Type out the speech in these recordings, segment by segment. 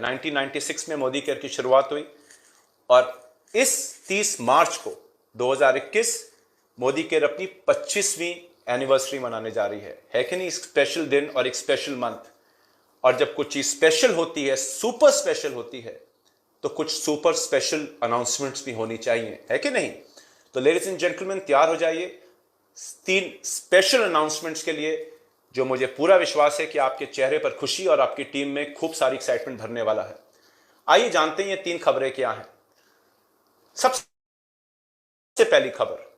1996 में मोदी केयर की शुरुआत हुई और इस 30 मार्च को 2021 मोदी केयर अपनी 25वीं एनिवर्सरी मनाने जा रही है कि नहीं? एक स्पेशल दिन और एक स्पेशल मंथ। और जब कुछ चीज स्पेशल होती है, सुपर स्पेशल होती है, तो कुछ सुपर स्पेशल अनाउंसमेंट्स भी होनी चाहिए, है कि नहीं? तो लेडीज एंड जेंटलमैन, तैयार हो जाइए 3 स्पेशल अनाउंसमेंट्स के लिए, जो मुझे पूरा विश्वास है कि आपके चेहरे पर खुशी और आपकी टीम में खूब सारी एक्साइटमेंट भरने वाला है। आइए जानते हैं ये 3 खबरें क्या हैं। सबसे पहली खबर,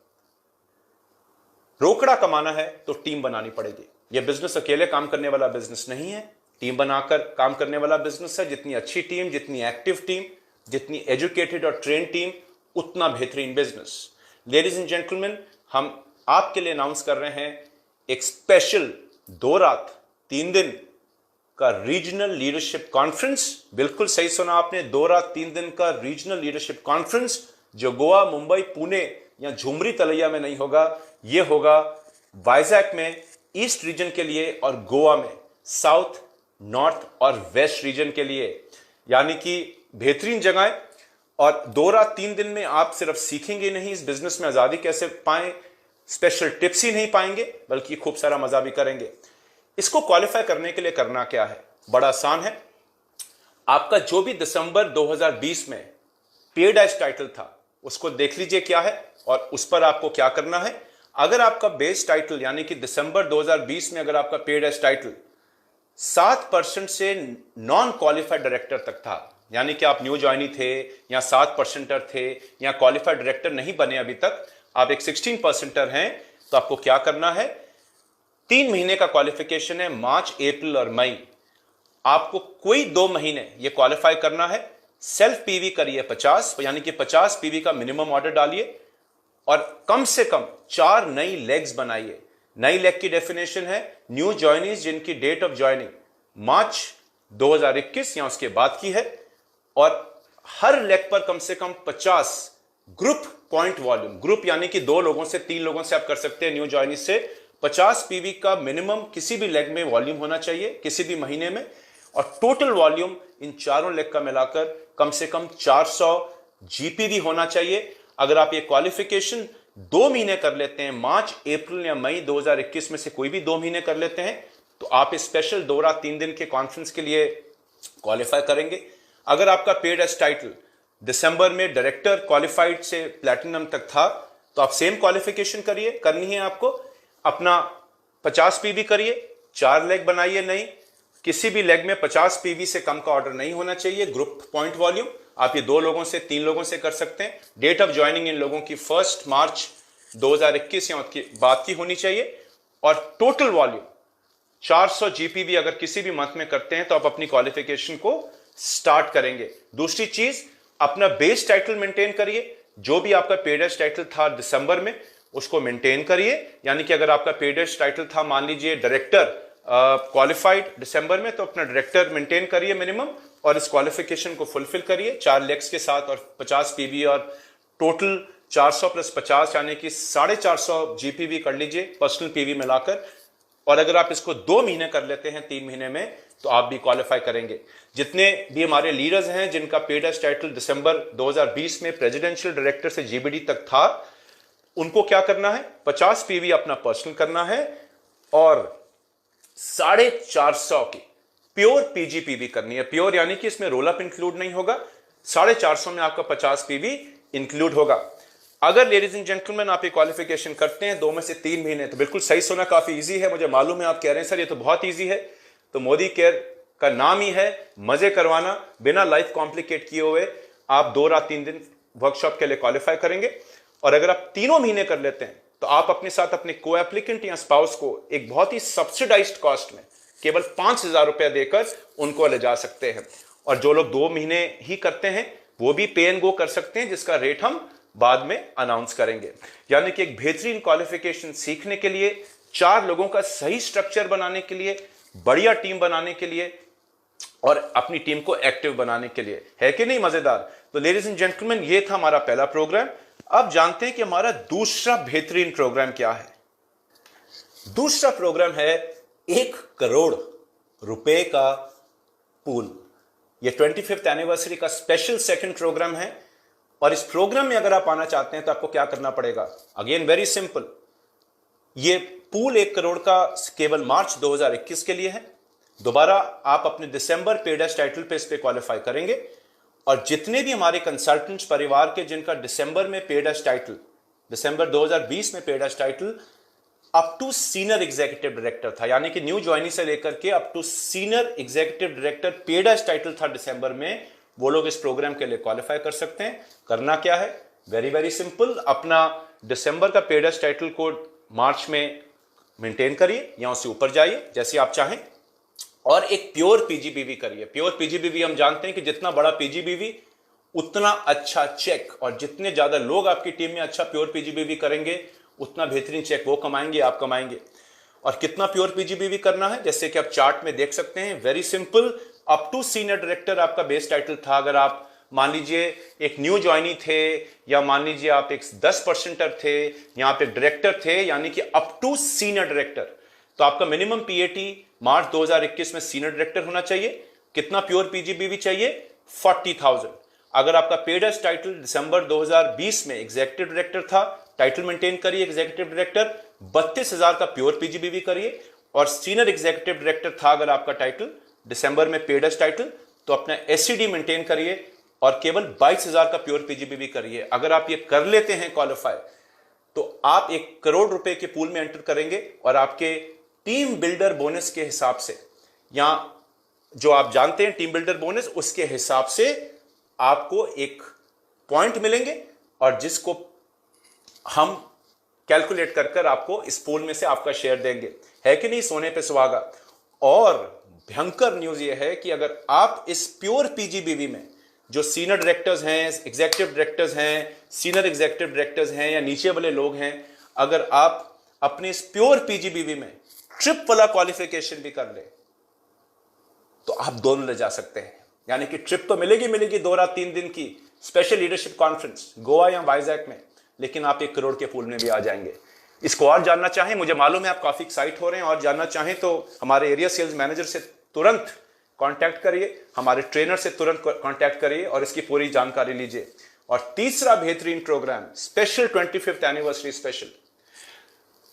रोकड़ा कमाना है तो टीम बनानी पड़ेगी। यह बिजनेस अकेले काम करने वाला बिजनेस नहीं है, टीम बनाकर काम करने वाला बिजनेस है। जितनी अच्छी टीम, जितनी एक्टिव टीम, जितनी एजुकेटेड और ट्रेन टीम, उतना बेहतरीन बिजनेस। लेडीज एंड जेंटलमैन, हम आपके लिए अनाउंस कर रहे हैं एक स्पेशल 2 रात 3 दिन का रीजनल लीडरशिप कॉन्फ्रेंस। बिल्कुल सही सुना आपने, 2 रात 3 दिन का रीजनल लीडरशिप कॉन्फ्रेंस, जो गोवा, मुंबई, पुणे या झुमरी तलैया में नहीं होगा। यह होगा वाइजैक में ईस्ट रीजन के लिए और गोवा में साउथ, नॉर्थ और वेस्ट रीजन के लिए, यानी कि बेहतरीन जगह। और 2 रात 3 दिन में आप सिर्फ सीखेंगे नहीं इस बिजनेस में आजादी कैसे पाएं, स्पेशल टिप्स ही नहीं पाएंगे, बल्कि खूब सारा मजा भी करेंगे। इसको क्वालिफाई करने के लिए करना क्या है? बड़ा आसान है। आपका जो भी दिसंबर 2020 में पेड एज टाइटल था, उसको देख लीजिए क्या है और उस पर आपको क्या करना है। अगर आपका बेस टाइटल, यानी कि दिसंबर 2020 में अगर आपका पेड एज टाइटल 7% से नॉन क्वालिफाइड डायरेक्टर तक था, यानी कि आप न्यू ज्वाइनी थे या 7%er थे या क्वालिफाइड डायरेक्टर नहीं बने अभी तक, आप एक 16%er हैं, तो आपको क्या करना है? 3 महीने का क्वालिफिकेशन है, मार्च, अप्रैल और मई। आपको कोई 2 महीने ये क्वालिफाई करना है। सेल्फ पीवी करिए 50, यानी कि 50 पीवी का मिनिमम ऑर्डर डालिए और कम से कम 4 नई लेग्स बनाइए। नई लेग की डेफिनेशन है न्यू ज्वाइनीज जिनकी डेट ऑफ ज्वाइनिंग मार्च 2021 या उसके बाद की है, और हर लेग पर कम से कम 50 ग्रुप पॉइंट वॉल्यूम, ग्रुप यानी कि 2 लोगों से 3 लोगों से आप कर सकते हैं न्यू ज्वाइनीज से, 50 पीवी का मिनिमम किसी भी लेग में वॉल्यूम होना चाहिए किसी भी महीने में, और टोटल वॉल्यूम इन चारों लेग का मिलाकर कम से कम 400 जीपीवी होना चाहिए। अगर आप ये क्वालिफिकेशन 2 महीने कर लेते हैं, मार्च, अप्रैल या मई 2021 में से कोई भी 2 महीने कर लेते हैं, तो आप इस स्पेशल 2 रात 3 दिन के कॉन्फ्रेंस के लिए क्वालिफाई करेंगे। अगर आपका पेड एज टाइटल दिसंबर में डायरेक्टर क्वालिफाइड से प्लैटिनम तक था, तो आप सेम क्वालिफिकेशन करनी है आपको। अपना 50 पीवी करिए, 4 लेग बनाइए नई, किसी भी लेग में 50 पीवी से कम का ऑर्डर नहीं होना चाहिए। ग्रुप पॉइंट वॉल्यूम आप ये 2 लोगों से 3 लोगों से कर सकते हैं। डेट ऑफ ज्वाइनिंग इन लोगों की 1 मार्च 2021 या उसके बाद की होनी चाहिए, और टोटल वॉल्यूम 400 जीपीवी अगर किसी भी मंथ में करते हैं तो आप अपनी क्वालिफिकेशन को स्टार्ट करेंगे। दूसरी चीज, अपना बेस टाइटल मेंटेन करिए। जो भी आपका पेड एज टाइटल था दिसंबर में, उसको मेंटेन करिए। यानी कि अगर आपका पेड एज टाइटल था, मान लीजिए डायरेक्टर क्वालिफाइड दिसंबर में, तो अपना डायरेक्टर मेंटेन करिए मिनिमम, और इस क्वालिफिकेशन को फुलफिल करिए 4 लेग्स के साथ और 50 पीवी, और टोटल 400 प्लस 50 यानी कि 450 जीपीवी कर लीजिए पर्सनल पीवी मिलाकर। और अगर आप इसको 2 महीने कर लेते हैं 3 महीने में, तो आप भी क्वालिफाई करेंगे। जितने भी हमारे लीडर्स हैं जिनका पेड एज टाइटल दिसंबर 2020 में प्रेसिडेंशियल डायरेक्टर से जीबीडी तक था, उनको क्या करना है? 50 पीवी अपना पर्सनल करना है और 450 की प्योर पीजीपीवी करनी है। प्योर यानी कि इसमें रोल अप इंक्लूड नहीं होगा। 450 में आपका 50 पीवी इंक्लूड होगा। अगर लेडीज एंड जेंटलमैन आप ये क्वालिफिकेशन करते हैं 2 में से 3 महीने, तो बिल्कुल सही सुना, काफी इजी है। मुझे मालूम है आप कह रहे हैं सर ये तो बहुत इजी है। तो मोदी केयर का नाम ही है मजे करवाना, बिना लाइफ कॉम्प्लिकेट किए हुए। आप 2 रात 3 दिन वर्कशॉप के लिए क्वालिफाई करेंगे, और अगर आप 3 महीने कर लेते हैं, तो आप अपने साथ अपने को एप्लीकेंट या स्पाउस को एक बहुत ही सब्सिडाइज्ड कॉस्ट में केवल 5,000 रुपया देकर उनको ले जा सकते हैं। और जो लोग 2 महीने ही करते हैं, वो भी पे एंड गो कर सकते हैं, जिसका रेट हम बाद में अनाउंस करेंगे। यानी कि एक बेहतरीन क्वालिफिकेशन सीखने के लिए, 4 लोगों का सही स्ट्रक्चर बनाने के लिए, बढ़िया टीम बनाने के लिए, और अपनी टीम को एक्टिव बनाने के लिए। है कि नहीं मजेदार? तो लेडीज एंड जेंटलमैन, ये था हमारा पहला प्रोग्राम। अब जानते हैं कि हमारा दूसरा बेहतरीन प्रोग्राम क्या है। दूसरा प्रोग्राम है 1 करोड़ रुपए का पूल। ये 25th एनिवर्सरी का स्पेशल सेकंड प्रोग्राम है। और इस प्रोग्राम में अगर आप आना चाहते हैं तो आपको क्या करना पड़ेगा? अगेन वेरी सिंपल, ये पूल 1 करोड़ का केवल मार्च 2021 के लिए है। दोबारा आप अपने दिसंबर पेडस टाइटल पे इस पे क्वालिफाई करेंगे और जितने भी हमारे कंसल्टेंट्स परिवार के जिनका दिसंबर में पेडस टाइटल, दिसंबर 2020 में पेडस title up to senior executive director था, यानी कि न्यू ज्वाइनी से लेकर के up to senior executive director पेडस टाइटल था दिसंबर में, वो लोग इस प्रोग्राम के लिए क्वालिफाई कर सकते हैं। करना क्या है? वेरी वेरी सिंपल, अपना दिसंबर का पेडस टाइटल को मार्च में मेंटेन करिए या उससे ऊपर जाइए जैसे आप चाहें, और एक प्योर पीजीबीवी करिए। प्योर पीजीबीवी हम जानते हैं कि जितना बड़ा पीजीबीवी उतना अच्छा चेक, और जितने ज्यादा लोग आपकी टीम में अच्छा प्योर पीजीबीवी करेंगे उतना बेहतरीन चेक वो कमाएंगे, आप कमाएंगे। और कितना प्योर पीजीबीवी करना है, जैसे कि आप चार्ट में देख सकते हैं, very simple, up to senior director आपका बेस टाइटल था। अगर आप मान लीजिए एक न्यू ज्वाइनी थे, या मान लीजिए आप एक 10% थे, यहां पे डायरेक्टर थे, यानी कि अप टू सीनियर डायरेक्टर, तो आपका मिनिमम पीएटी मार्च 2021 में सीनियर डायरेक्टर होना चाहिए। कितना प्योर पीजीबीवी चाहिए? 40,000। अगर आपका पेडस टाइटल दिसंबर 2020 में एग्जीक्यूटिव डायरेक्टर था, टाइटल मेंटेन करिए एग्जीक्यूटिव डायरेक्टर, 32,000 का प्योर पीजीबीवी करिए। और सीनियर एग्जीक्यूटिव डायरेक्टर था अगर आपका टाइटल दिसंबर में पेडस टाइटल, तो अपना एससीडी मेंटेन करिए और केवल 22,000 का प्योर पीजीबीवी करिए। अगर आप ये कर लेते हैं क्वालिफाई, तो आप 1 करोड़ रुपए के पूल में एंटर करेंगे और आपके टीम बिल्डर बोनस के हिसाब से, या जो आप जानते हैं टीम बिल्डर बोनस, उसके हिसाब से आपको एक पॉइंट मिलेंगे और जिसको हम कैलकुलेट कर आपको इस पूल में से आपका शेयर देंगे। है कि नहीं? सोने पे सुहागा। और भयंकर न्यूज ये है कि अगर आप इस प्योर पीजीबीवी में जो सीनियर डायरेक्टर्स हैं, एग्जीक्यूटिव डायरेक्टर्स हैं, सीनियर एग्जीक्यूटिव डायरेक्टर्स हैं या नीचे वाले लोग हैं, अगर आप अपने इस प्योर पीजीबीवी में ट्रिप वाला क्वालिफिकेशन भी कर ले तो आप दोनों ले जा सकते हैं। यानी कि ट्रिप तो मिलेगी 2 रात 3 दिन की स्पेशल लीडरशिप कॉन्फ्रेंस गोवा या वाइजैक में, लेकिन आप 1 करोड़ के पूल में भी आ जाएंगे। इसको और जानना चाहें, मुझे मालूम है आप काफी एक्साइट हो रहे हैं, और जानना चाहें तो हमारे एरिया सेल्स मैनेजर से तुरंत कांटेक्ट करिए, हमारे ट्रेनर से तुरंत कांटेक्ट करिए और इसकी पूरी जानकारी लीजिए। और तीसरा बेहतरीन programme special 25th anniversary special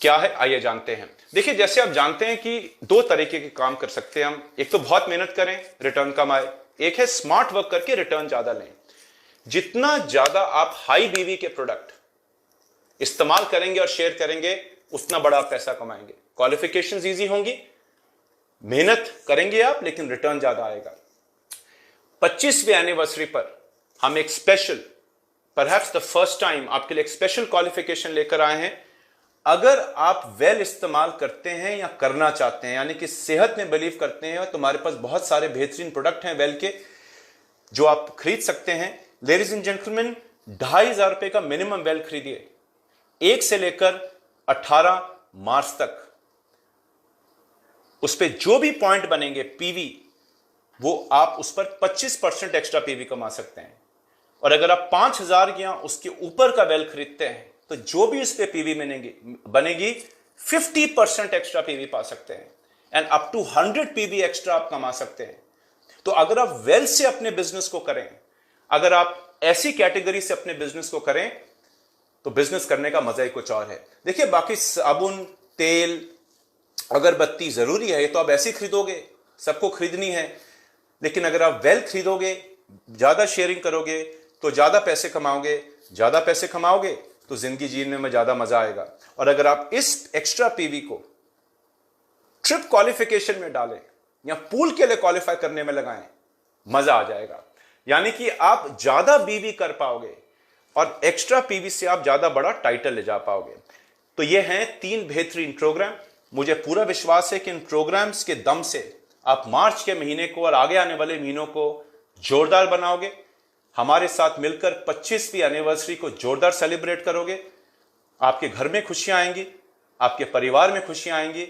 क्या है, आइए जानते हैं। देखिए, जैसे आप जानते हैं कि 2 तरीके के काम कर सकते हैं हम। एक तो बहुत मेहनत करें, रिटर्न कम आए। एक है स्मार्ट वर्क करके रिटर्न ज्यादा लें। जितना ज्यादा आप हाई बीवी के प्रोडक्ट इस्तेमाल करेंगे और शेयर करेंगे, उतना बड़ा आप पैसा कमाएंगे। क्वालिफिकेशंस इजी होंगी, मेहनत करेंगे आप, लेकिन रिटर्न ज्यादा आएगा। 25वीं एनिवर्सरी पर हम एक special, perhaps the first time, आपके लिए एक स्पेशल क्वालिफिकेशन लेकर आए हैं। अगर आप वेल इस्तेमाल करते हैं या करना चाहते हैं, यानी कि सेहत में बिलीव करते हैं, और तुम्हारे पास बहुत सारे बेहतरीन प्रोडक्ट हैं वेल के जो आप खरीद सकते हैं। लेडीज एंड जेंटलमैन, 2,500 रुपए का मिनिमम वेल खरीदिए 1 से लेकर 18 मार्च तक। उस पर जो भी पॉइंट बनेंगे पीवी, वो आप उस पर 25% एक्स्ट्रा पीवी कमा सकते हैं। और अगर आप 5,000 या उसके ऊपर का वेल खरीदते हैं, तो जो भी उस पर पीवी बनेगी 50% एक्स्ट्रा पीवी पा सकते हैं, and up to 100 PV extra आप कमा सकते हैं। तो अगर आप वेल से अपने बिजनेस को करें, अगर आप ऐसी कैटेगरी से अपने बिजनेस को करें, तो बिजनेस करने का मजा ही कुछ और है। देखिए, बाकी साबुन, तेल, अगरबत्ती जरूरी है, तो आप ऐसी खरीदोगे, सबको खरीदनी है। लेकिन अगर आप वेल खरीदोगे, ज्यादा शेयरिंग करोगे, तो ज्यादा पैसे कमाओगे। ज्यादा पैसे कमाओगे तो जिंदगी जीने में ज्यादा मजा आएगा। और अगर आप इस एक्स्ट्रा पीवी को ट्रिप क्वालिफिकेशन में डालें या पूल के लिए क्वालिफाई करने में लगाएं, मजा आ जाएगा। यानी कि आप ज्यादा बीवी कर पाओगे और एक्स्ट्रा पीवी से आप ज्यादा बड़ा टाइटल ले जा पाओगे। तो ये हैं 3 बेहतरीन प्रोग्राम। मुझे पूरा विश्वास है कि इन प्रोग्राम्स के दम से आप मार्च के महीने को और आगे आने वाले महीनों को जोरदार बनाओगे। हमारे साथ मिलकर 25वीं एनिवर्सरी को जोरदार सेलिब्रेट करोगे। आपके घर में खुशियां आएंगी, आपके परिवार में खुशियां आएंगी।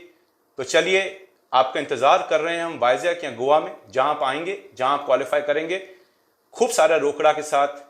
तो चलिए, आपका इंतजार कर रहे हैं हम वाइजैक या गोवा में, जहां आप आएंगे, जहां आप क्वालिफाई करेंगे खूब सारा रोकड़ा के साथ।